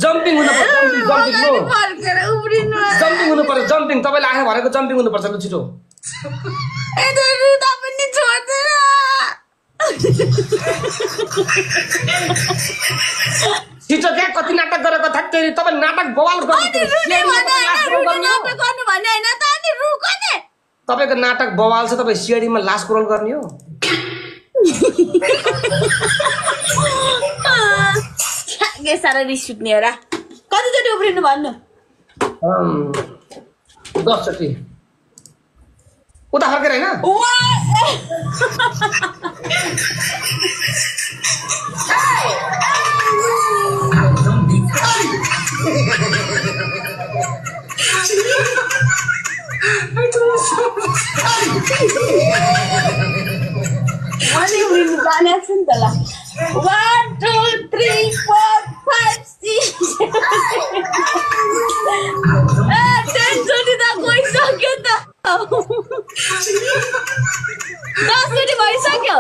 Jumping हुनु पर्छ jumping हुनु पर्छ जम्पिङ तपाईले आँखा भरेको जम्पिङ हुनु पर्छ ल छिटो छिटो क्या कति नाटक गरेको थक्केरी तपाईले नाटक बवाल तपाईको नाटक बवाल छ तपाई सिआइडीमा लास क्रोल गर्ने हो के सारा रिस उठ्ने हो र कतिचोटि उफ्रिनु भन्नु 10 चोटि उता फर्केर हैन Wani urin bani action tala. 1 2 3 4 5 6 10 jodi da koi sakyo ta. 10 jodi bhaisakyo.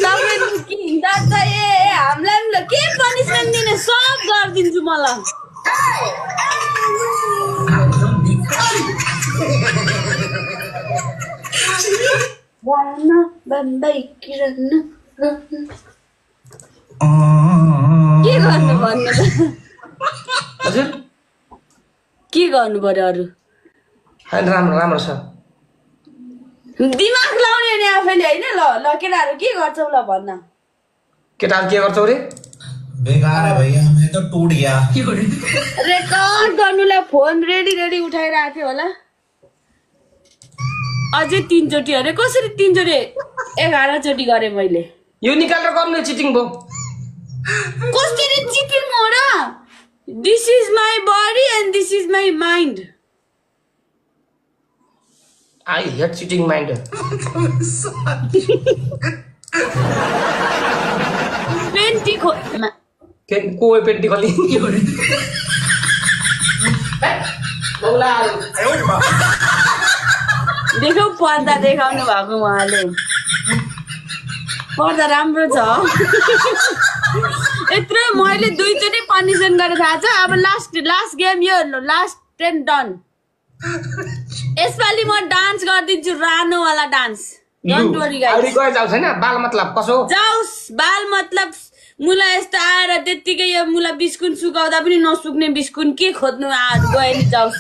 तपाईं कि दादा ए हामीलाई ल के पनिशमेन्ट दिने सब गर्दिन्छु मलाई. Warna bandai kirana. के गर्नु भन्नु हजुर के गर्नु पर्यो अरु हैन राम्रो राम्रो छ दिमाग लाउने नि आफैले हैन ल ल केटाहरु के गर्छौ ल भन्न केटाहरु के गर्छौ रे बेकार है भैया मैं तो टूट गया रेकर्ड गर्नुलाई फोन रेडी रेडी उठाइराथे होला अझै 3 चोटी अरे कसरी 3 चोटी 11 चोटी गरे मैले यो निकालेर गर्नु चिटिङ भो कसरी चिटिङ हो र this is my body and this is my mind I hate cheating mind पेन्टी खो के कोइ पेन्टी खोली बोला देखौ पर्दा देखाउनु भएको उहाँले पर्दा राम्रो छ यत्रो मैले दुईचोटि पनिसन गरे थाहा छ अब लास्ट गेम यो लास्ट 10 डन यसपालि म डान्स गर्दिन्छु रानो वाला डान्स डोन्ट वरी गाइस अरु गए जाऊ छैन बाल मतलब कसो जाउस बाल मतलब मुला यस्तो आएर त्यतिकै यो मुला बिस्कुन सुकाउँदा पनि नसुक्ने बिस्कुन के खोज्नु आज गए नि जाउस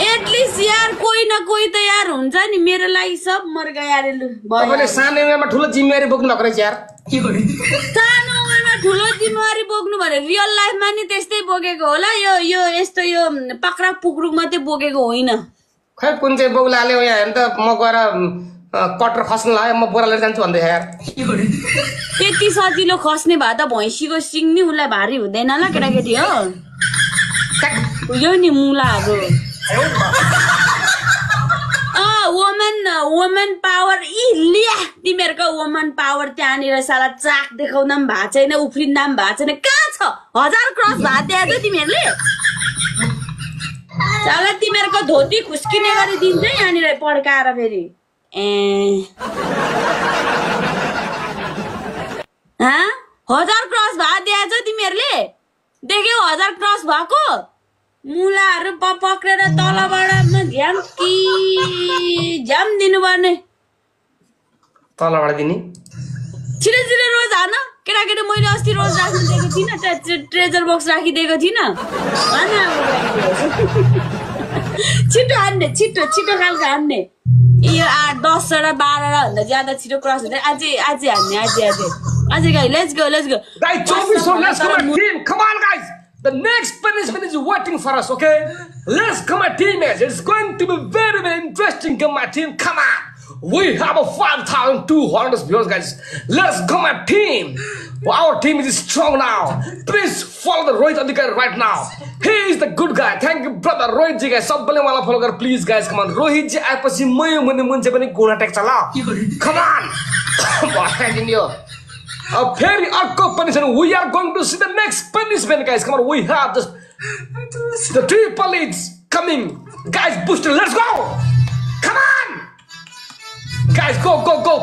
एटलिस्ट यार कोही न कोही त यार हुन्छ नि मेरो लागि सब मर्गा यार लु तपाईले सानो उमेरमा ठुलो जिम्मेवारी बोक्नु भएको रहेछ यार के गर्नु सानो उमेरमा ठुलो जिम्मेवारी बोक्नु भने रियल लाइफमा नि त्यस्तै बोकेको होला यो यस्तो यो पक्रा पुक्रुक मात्रै बोकेको होइन खै कुन चाहिँ बोगलाले हो यहाँ त म गएर कटर खस्न लाग्यो म बोरा लिएर जान्छु भन्दै यार त्यति सजिलो खस्ने भए त भैँसीको सिङ नि उलाई भारी हुँदैन ल केटाकेटी हो यो नि मुलाहरु वुमन पावर लिया तिमीहरुको वुमन पावर त्यहाँनिर साला चाक देखाउँदा पनि भएको छैन उफ्रिँदा पनि भएको छैन कहाँ छ 1000 क्रस भात दिएछ तिमीहरुले साला तिमीहरुको धोती खुस्किने गरी दिन्छ यहाँनिर पड्काएर फेरि हा 1000 क्रस भात दिएछ तिमीहरुले देख्यौ 1000 क्रस भएको मुलाहरु पक्रेर तलबाट झ्याम कि झ्याम दिनुपर्ने तलबाट दिने छिटो छिटो रोज हान केटाकेटी मैले अस्ति रोज राख्नु दिएको थिइनँ ट्रेजर बक्स राखिदिएको थिइनँ छिटो हान्ने छिटो छिटो खालको हान्ने यो 8 10 वटा 12 वटा भन्दा ज्यादा छिटो क्रस हुँदैन अझै हान्ने अझै guys let's go guys 24 let's go my team come on guys the next punishment is waiting for us okay let's go my teammates it's going to be very interesting come my team come on we have a 5200 viewers guys let's go my team our team is strong now please follow the Rohit Adhikari right now he is the good guy thank you brother Rohit ji guys सबैले मलाई follow गर please guys come on Rohit ji आएपछि मयो मुनि मुन्छे पनि गुणा टेक्छ ल come on भनिदिनु very अर्को punishment we are going to see the next punishment guys come on we have the triple leads coming guys booster let's go come on guys go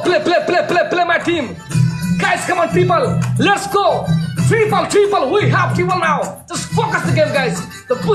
play my team Guys, come on, triple. Let's go. Triple. We have triple now. Just focus the game, guys. The push.